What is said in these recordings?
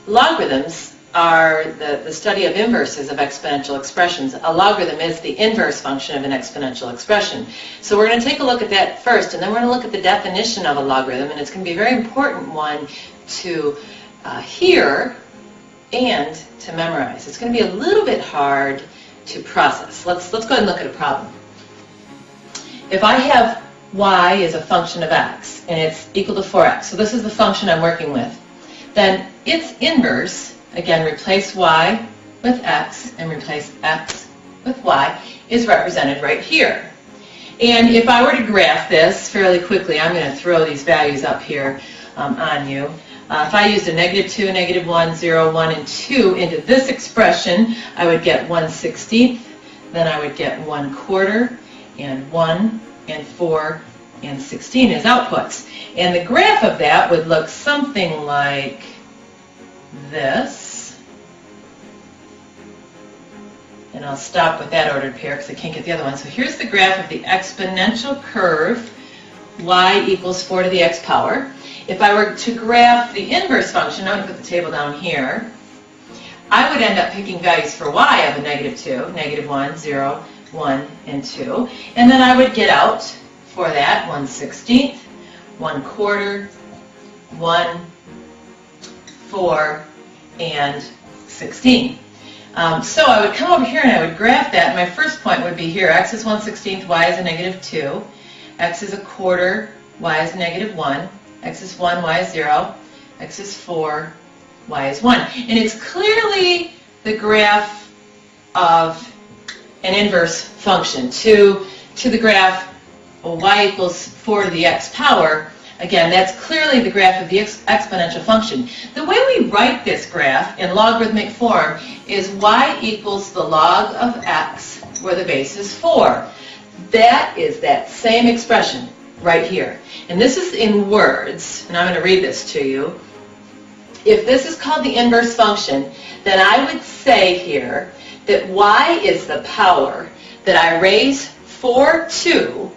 Logarithms are the study of inverses of exponential expressions. A logarithm is the inverse function of an exponential expression. So we're going to take a look at that first, and then we're going to look at the definition of a logarithm, and it's going to be a very important one to hear and to memorize. It's going to be a little bit hard to process. Let's go ahead and look at a problem. If I have y is a function of x, and it's equal to 4x, so this is the function I'm working with, then its inverse, again, replace y with x and replace x with y, is represented right here. And if I were to graph this fairly quickly, I'm going to throw these values up here on you. If I used a -2, -1, 0, 1, and 2 into this expression, I would get 1/16, then I would get 1/4, and 1, and 4, and 16 as outputs. And the graph of that would look something like this. And I'll stop with that ordered pair because I can't get the other one. So here's the graph of the exponential curve, y equals 4 to the x power. If I were to graph the inverse function, I'm going to put the table down here, I would end up picking values for y of a -2, -1, 0, 1, and 2. And then I would get out for that 1/16, 1/4, 1, 4, and 16. So I would come over here and I would graph that. My first point would be here. X is 1/16, y is a -2. X is a quarter, y is a -1. X is 1, y is 0. X is 4, y is 1. And it's clearly the graph of an inverse function. To the graph y equals 4 to the x power, again, that's clearly the graph of the exponential function. The way we write this graph in logarithmic form is y equals the log of x, where the base is 4. That is that same expression right here. And this is in words, and I'm going to read this to you. If this is called the inverse function, then I would say here that y is the power that I raise 4 to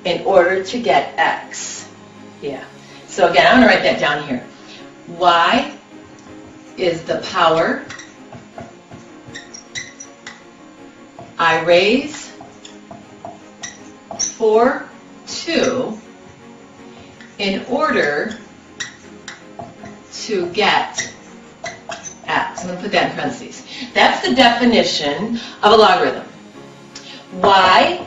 in order to get x. Yeah. So again, I'm going to write that down here. Y is the power I raise 4 to in order to get x. I'm going to put that in parentheses. That's the definition of a logarithm. Y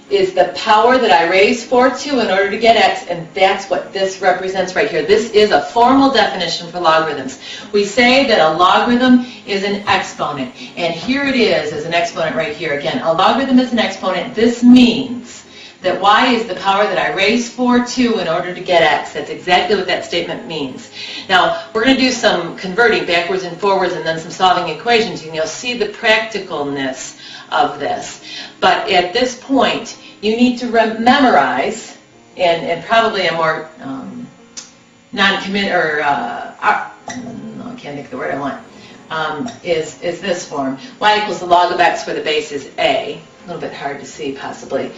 is the power that I raise 4 to in order to get x, and that's what this represents right here. This is a formal definition for logarithms. We say that a logarithm is an exponent, and here it is as an exponent right here. Again, a logarithm is an exponent. This means that y is the power that I raise 4 to in order to get x. That's exactly what that statement means. Now, we're going to do some converting backwards and forwards and then some solving equations, and you'll see the practicalness of this. But at this point, you need to memorize, and probably a more non-commit, or I can't think of the word I want, is this form. Y equals the log of x where the base is a. A little bit hard to see, possibly.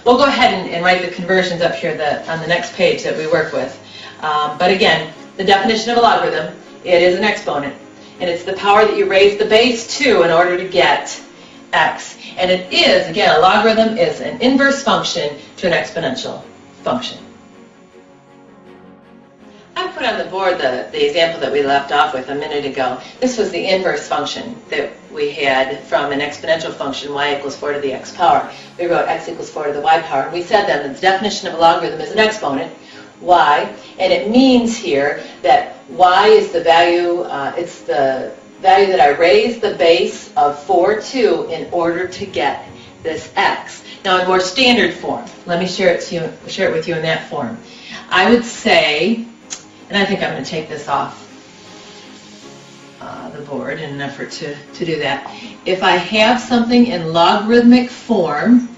We'll go ahead and write the conversions up here on the next page that we work with. But again, the definition of a logarithm, it is an exponent. And it's the power that you raise the base to in order to get x. And it is, again, a logarithm is an inverse function to an exponential function. I put on the board the example that we left off with a minute ago. This was the inverse function that we had from an exponential function, y equals 4 to the x power. We wrote x equals 4 to the y power. And we said then that the definition of a logarithm is an exponent, y, and it means here that y is the value, it's the value that I raise the base of 4 to in order to get this x. Now in more standard form, let me share it with you in that form. I would say, and I think I'm going to take this off the board in an effort to do that. If I have something in logarithmic form,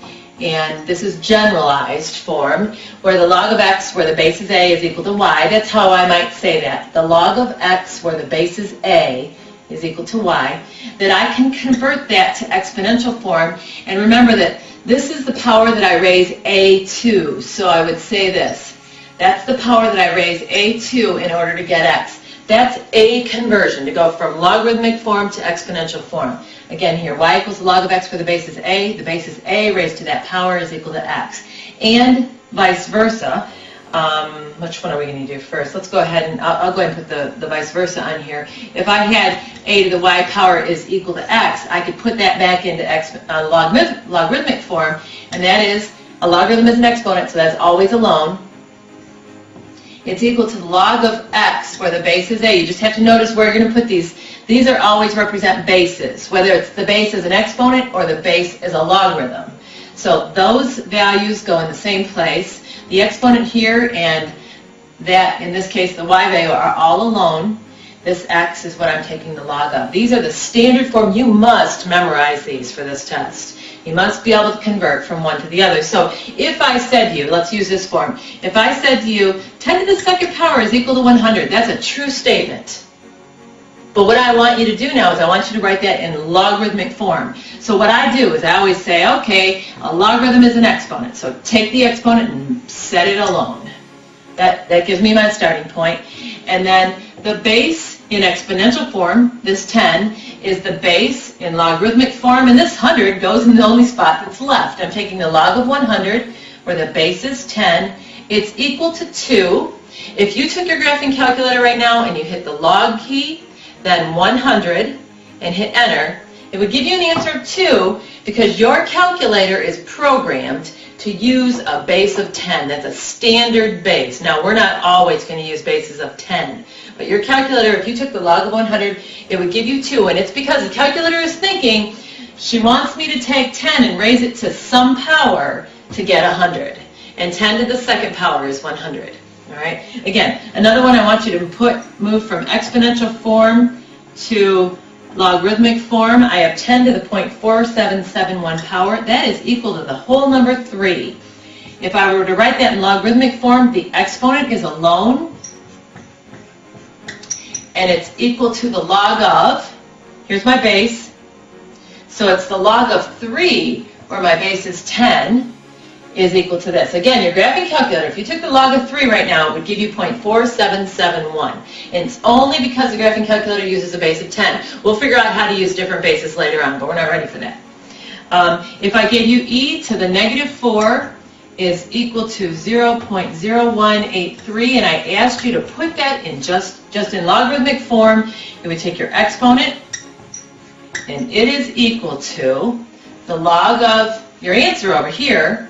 and this is generalized form, where the log of x where the base is a is equal to y, that's how I might say that. The log of x where the base is a is equal to y, that I can convert that to exponential form, and remember that this is the power that I raise a to, so I would say this. That's the power that I raise a to in order to get x. That's a conversion, to go from logarithmic form to exponential form. Again here, y equals the log of x where the base is a. The base is a raised to that power is equal to x. And vice versa. Which one are we going to do first? Let's go ahead and I'll go ahead and put the vice versa on here. If I had a to the y power is equal to x, I could put that back into logarithmic form, and that is, a logarithm is an exponent, so that's always alone. It's equal to the log of x where the base is a. You just have to notice where you're going to put these. These are always represent bases, whether it's the base is an exponent or the base is a logarithm. So those values go in the same place. The exponent here and that, in this case, the y value are all alone. This x is what I'm taking the log of. These are the standard form. You must memorize these for this test. You must be able to convert from one to the other. So if I said to you, let's use this form. If I said to you, 10 to the second power is equal to 100, that's a true statement. But what I want you to do now is I want you to write that in logarithmic form. So what I do is I always say, okay, a logarithm is an exponent. So take the exponent and set it alone. That gives me my starting point. And then the base in exponential form, this 10, is the base in logarithmic form, and this 100 goes in the only spot that's left. I'm taking the log of 100, where the base is 10. It's equal to 2. If you took your graphing calculator right now and you hit the log key, then 100, and hit enter, it would give you an answer of 2 because your calculator is programmed to use a base of 10. That's a standard base. Now, we're not always going to use bases of 10, but your calculator, if you took the log of 100, it would give you 2, and it's because the calculator is thinking, she wants me to take 10 and raise it to some power to get 100, and 10 to the second power is 100. All right. Again, another one I want you to move from exponential form to logarithmic form. I have 10 to the 0.4771 power. That is equal to the whole number 3. If I were to write that in logarithmic form, the exponent is alone, and it's equal to the log of, here's my base, so it's the log of 3, where my base is 10, is equal to this. Again, your graphing calculator, if you took the log of 3 right now, it would give you 0.4771. And it's only because the graphing calculator uses a base of 10. We'll figure out how to use different bases later on, but we're not ready for that. If I gave you e to the negative 4 is equal to 0.0183, and I asked you to put that in just in logarithmic form, you would take your exponent, and it is equal to the log of your answer over here,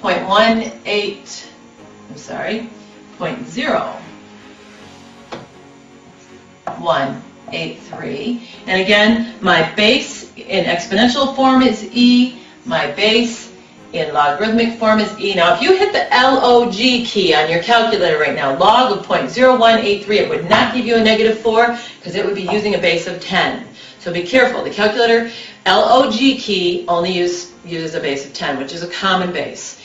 0.0183. And again, my base in exponential form is e, my base in logarithmic form is e. Now, if you hit the LOG key on your calculator right now, log of 0.0183, it would not give you a negative 4 because it would be using a base of 10. So be careful. The calculator LOG key only uses a base of 10, which is a common base.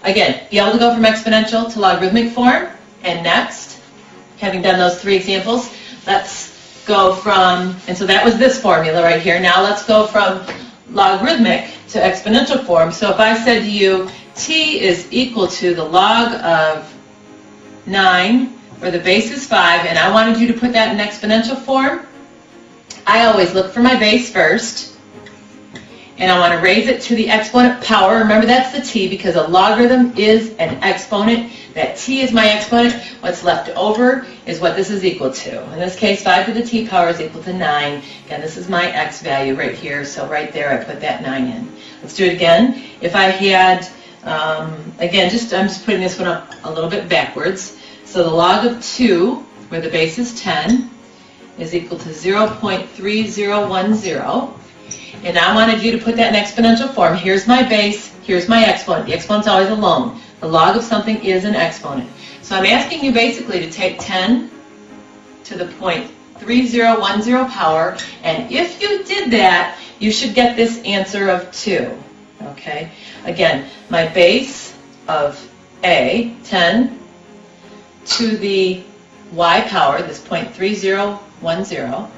Again, be able to go from exponential to logarithmic form. And next, having done those 3 examples, let's go from, and so that was this formula right here. Now let's go from logarithmic to exponential form. So if I said to you, t is equal to the log of 9, where the base is 5, and I wanted you to put that in exponential form, I always look for my base first, and I want to raise it to the exponent power. Remember, that's the t because a logarithm is an exponent. That t is my exponent. What's left over is what this is equal to. In this case, 5 to the t power is equal to 9. Again, this is my x value right here, so right there I put that 9 in. Let's do it again. If I had, again, I'm just putting this one up a little bit backwards. So the log of 2, where the base is 10, is equal to 0.3010. And I wanted you to put that in exponential form. Here's my base, here's my exponent. The exponent's always alone. The log of something is an exponent. So I'm asking you basically to take 10 to the 0.3010 power, and if you did that, you should get this answer of 2. Okay? Again, my base of a, 10, to the y power, this 0.3010,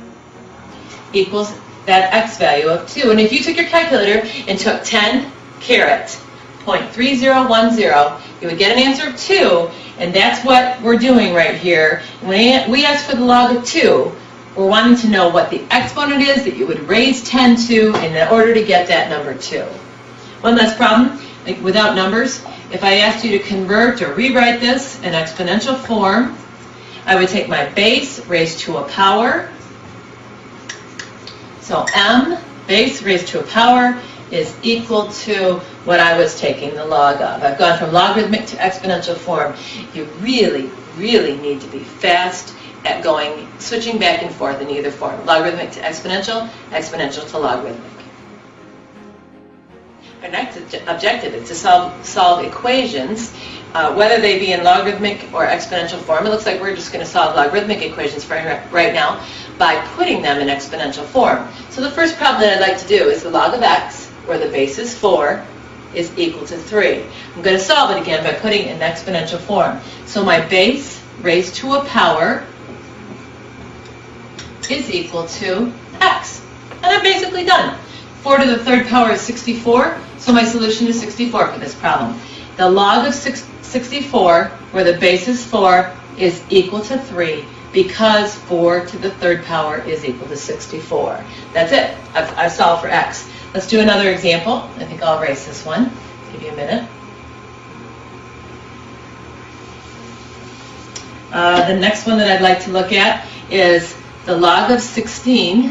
equals that x value of 2. And if you took your calculator and took 10 caret 0.3010, you would get an answer of 2, and that's what we're doing right here. When we ask for the log of 2, we're wanting to know what the exponent is that you would raise 10 to in order to get that number 2. One last problem, like without numbers. If I asked you to convert or rewrite this in exponential form, I would take my base raised to a power. So m, base raised to a power, is equal to what I was taking the log of. I've gone from logarithmic to exponential form. You really, really need to be fast at switching back and forth in either form. Logarithmic to exponential, exponential to logarithmic. Our next objective is to solve equations, whether they be in logarithmic or exponential form. It looks like we're just going to solve logarithmic equations right now by putting them in exponential form. So the first problem that I'd like to do is the log of x, where the base is 4, is equal to 3. I'm going to solve it again by putting it in exponential form. So my base raised to a power is equal to x. And I'm basically done. 4 to the third power is 64, so my solution is 64 for this problem. The log of 64, where the base is 4, is equal to 3 because 4 to the third power is equal to 64. That's it. I've solved for x. Let's do another example. I think I'll erase this one. Give you a minute. The next one that I'd like to look at is the log of 16,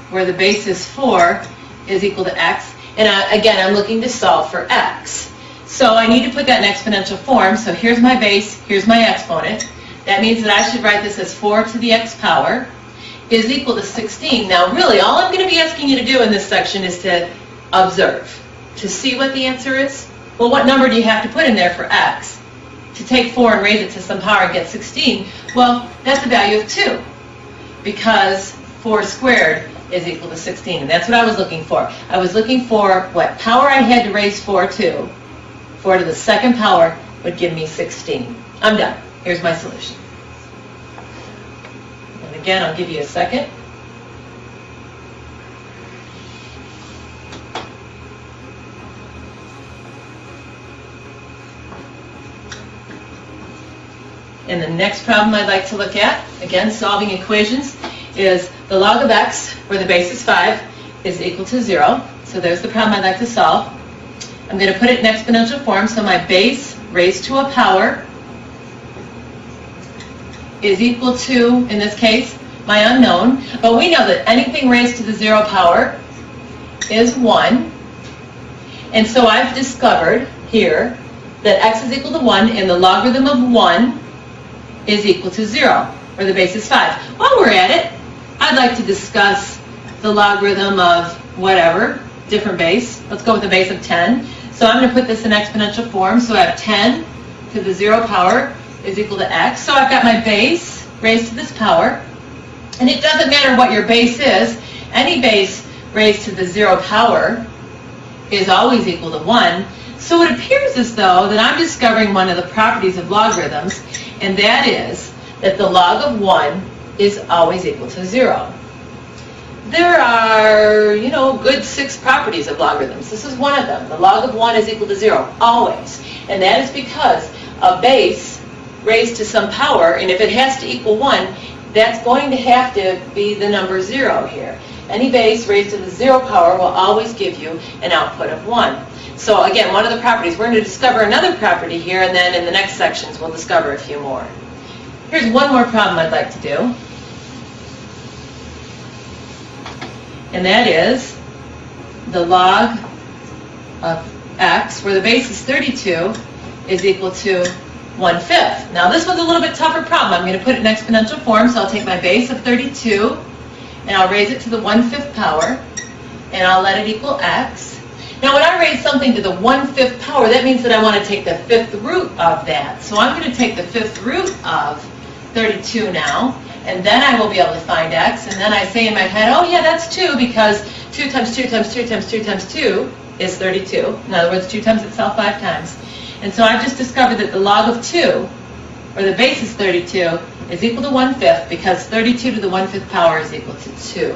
where the base is 4, is equal to x. And again, I'm looking to solve for x. So I need to put that in exponential form. So here's my base, here's my exponent. That means that I should write this as 4 to the x power is equal to 16. Now really, all I'm going to be asking you to do in this section is to observe, to see what the answer is. Well, what number do you have to put in there for x? To take 4 and raise it to some power and get 16, well, that's the value of 2, because 4 squared is equal to 16, and that's what I was looking for. I was looking for what power I had to raise 4 to. 4 to the second power would give me 16. I'm done. Here's my solution. And again, I'll give you a second. And the next problem I'd like to look at, again, solving equations, is the log of x, where the base is 5, is equal to 0. So there's the problem I'd like to solve. I'm going to put it in exponential form, so my base raised to a power is equal to, in this case, my unknown. But we know that anything raised to the 0 power is 1. And so I've discovered here that x is equal to 1, and the logarithm of 1 is equal to 0, where the base is 5. While we're at it, I'd like to discuss the logarithm of whatever, different base. Let's go with a base of 10. So I'm going to put this in exponential form. So I have 10 to the 0 power is equal to x. So I've got my base raised to this power. And it doesn't matter what your base is. Any base raised to the 0 power is always equal to 1. So it appears as though that I'm discovering one of the properties of logarithms, and that is that the log of 1 is always equal to 0. There are, good 6 properties of logarithms. This is one of them. The log of 1 is equal to 0, always. And that is because a base raised to some power, and if it has to equal 1, that's going to have to be the number 0 here. Any base raised to the 0 power will always give you an output of 1. So again, one of the properties, we're going to discover another property here, and then in the next sections we'll discover a few more. Here's one more problem I'd like to do. And that is the log of x, where the base is 32, is equal to 1/5. Now this one's a little bit tougher problem. I'm going to put it in exponential form, so I'll take my base of 32, and I'll raise it to the 1/5 power, and I'll let it equal x. Now when I raise something to the 1/5 power, that means that I want to take the 5th root of that. So I'm going to take the 5th root of 32 now, and then I will be able to find x, and then I say in my head, oh yeah, that's 2, because 2 times 2 times 2 times 2 times 2 is 32. In other words, 2 times itself 5 times. And so I've just discovered that the log of 2, where the base is 32, is equal to 1/5, because 32 to the 1/5 power is equal to 2.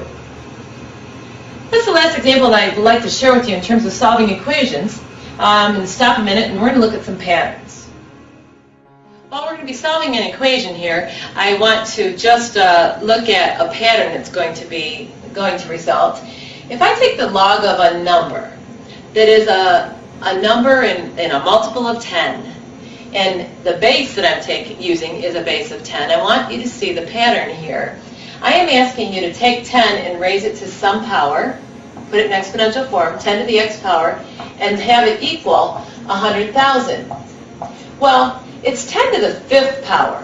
This is the last example that I'd like to share with you in terms of solving equations. I'm going to stop a minute and we're going to look at some patterns. While we're going to be solving an equation here, I want to just look at a pattern that's going to result. If I take the log of a number that is a number in a multiple of 10, and the base that I'm using is a base of 10, I want you to see the pattern here. I am asking you to take 10 and raise it to some power, put it in exponential form, 10 to the x power, and have it equal 100,000. Well, it's 10 to the 5th power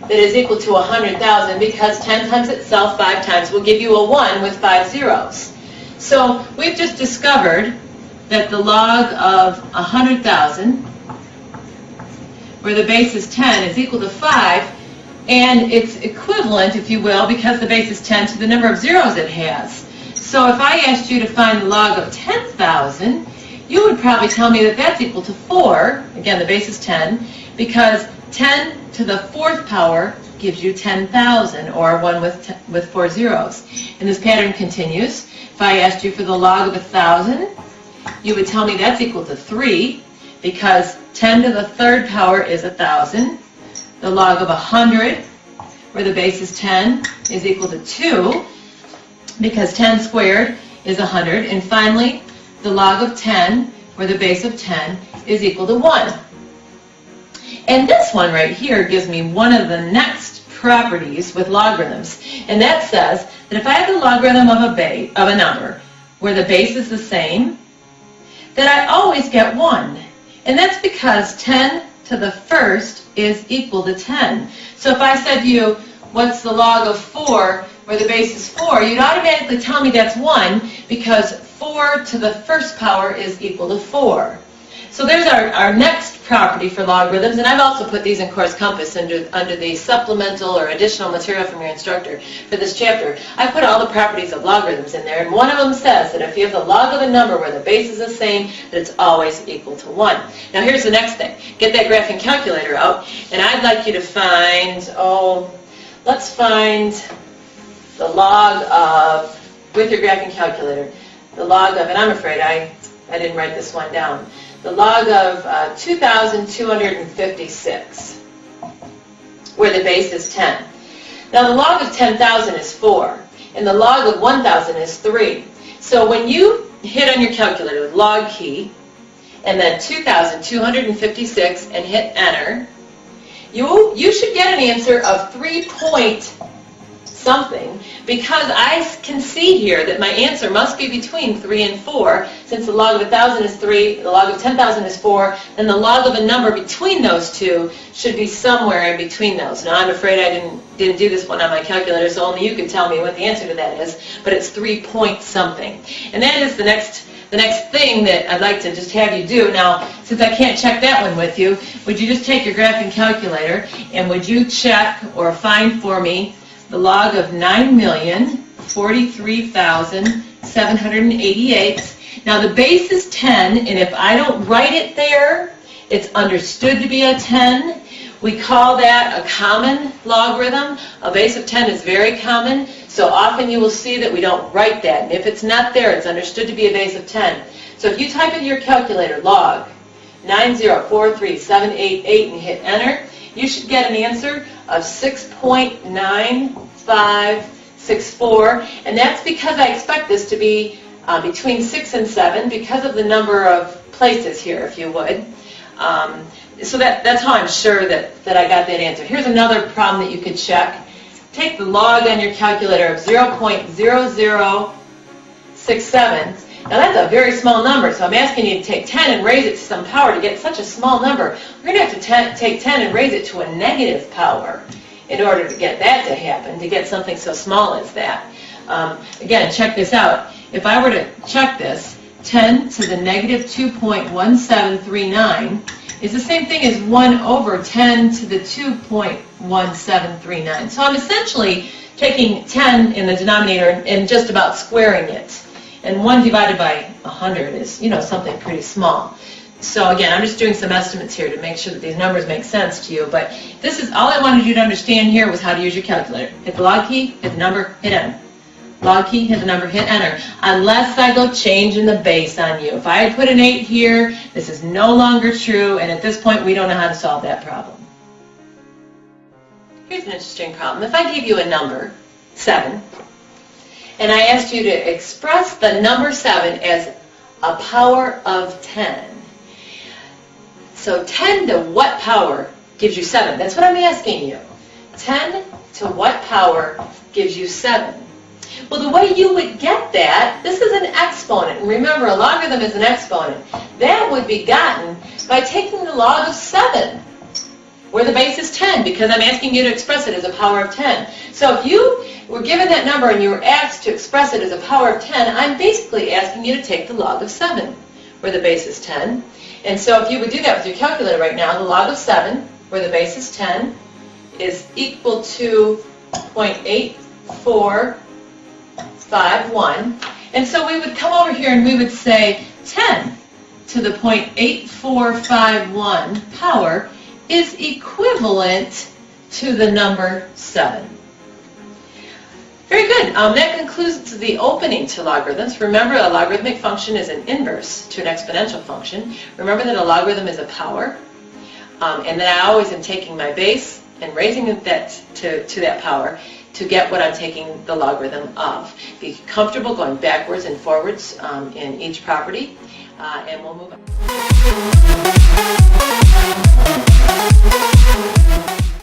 that is equal to 100,000 because 10 times itself 5 times will give you a 1 with 5 zeros. So we've just discovered that the log of 100,000, where the base is 10, is equal to 5, and it's equivalent, if you will, because the base is 10, to the number of zeros it has. So if I asked you to find the log of 10,000, you would probably tell me that that's equal to 4. Again, the base is 10, because 10 to the 4th power gives you 10,000, or 1 with 4 zeros. And this pattern continues. If I asked you for the log of 1,000, you would tell me that's equal to 3, because 10 to the 3rd power is 1,000. The log of 100, where the base is 10, is equal to 2, because 10 squared is 100. And finally, the log of 10, where the base of 10, is equal to 1. And this one right here gives me one of the next properties with logarithms. And that says that if I have the logarithm of a number where the base is the same, that I always get 1. And that's because 10 to the 1st is equal to 10. So if I said to you, what's the log of 4 where the base is 4, you'd automatically tell me that's 1 because 4 to the 1st power is equal to 4. So there's our next property for logarithms, and I've also put these in Course Compass under the supplemental or additional material from your instructor for this chapter. I put all the properties of logarithms in there, and one of them says that if you have the log of a number where the base is the same, that it's always equal to 1. Now here's the next thing. Get that graphing calculator out, and I'd like you to find, let's find the log of, with your graphing calculator, the log of, and I'm afraid I didn't write this one down, the log of 2,256, where the base is 10. Now the log of 10,000 is 4, and the log of 1,000 is 3. So when you hit on your calculator with log key, and then 2,256 and hit enter, you should get an answer of 3 point something, because I can see here that my answer must be between 3 and 4, since the log of 1,000 is 3, the log of 10,000 is 4, and the log of a number between those two should be somewhere in between those. Now I'm afraid I didn't do this one on my calculator, so only you can tell me what the answer to that is, but it's 3 point something. And that is the next thing that I'd like to just have you do. Now, since I can't check that one with you, would you just take your graphing calculator and would you check or find for me the log of 9,043,788. Now the base is 10, and if I don't write it there, it's understood to be a 10. We call that a common logarithm. A base of 10 is very common, so often you will see that we don't write that. And if it's not there, it's understood to be a base of 10. So if you type into your calculator log 9,043,788 and hit enter, you should get an answer of 6.9564, and that's because I expect this to be between 6 and 7 because of the number of places here, if you would. So that's how I'm sure that I got that answer. Here's another problem that you could check. Take the log on your calculator of 0.0067. Now that's a very small number, so I'm asking you to take 10 and raise it to some power to get such a small number. We're going to have to take 10 and raise it to a negative power in order to get that to happen, to get something so small as that. Again, check this out. If I were to check this, 10 to the negative 2.1739 is the same thing as 1 over 10 to the 2.1739. So I'm essentially taking 10 in the denominator and just about squaring it. And 1 divided by 100 is, something pretty small. So again, I'm just doing some estimates here to make sure that these numbers make sense to you. But this is all I wanted you to understand here was how to use your calculator. Hit the log key, hit the number, hit enter. log key, hit the number, hit enter, unless I go changing the base on you. If I had put an 8 here, this is no longer true, and at this point we don't know how to solve that problem. Here's an interesting problem. If I give you a number, 7, and I asked you to express the number 7 as a power of 10. So 10 to what power gives you 7? That's what I'm asking you. 10 to what power gives you 7? Well, the way you would get that, this is an exponent. And remember, a logarithm is an exponent. That would be gotten by taking the log of 7, where the base is 10, because I'm asking you to express it as a power of 10. So if you were given that number and you were asked to express it as a power of 10, I'm basically asking you to take the log of 7, where the base is 10. And so if you would do that with your calculator right now, the log of 7, where the base is 10, is equal to 0.8451. And so we would come over here and we would say 10 to the 0.8451 power is equivalent to the number 7. Very good. That concludes the opening to logarithms. Remember, a logarithmic function is an inverse to an exponential function. Remember that a logarithm is a power, and that I always am taking my base and raising that to that power to get what I'm taking the logarithm of. Be comfortable going backwards and forwards in each property, and we'll move on.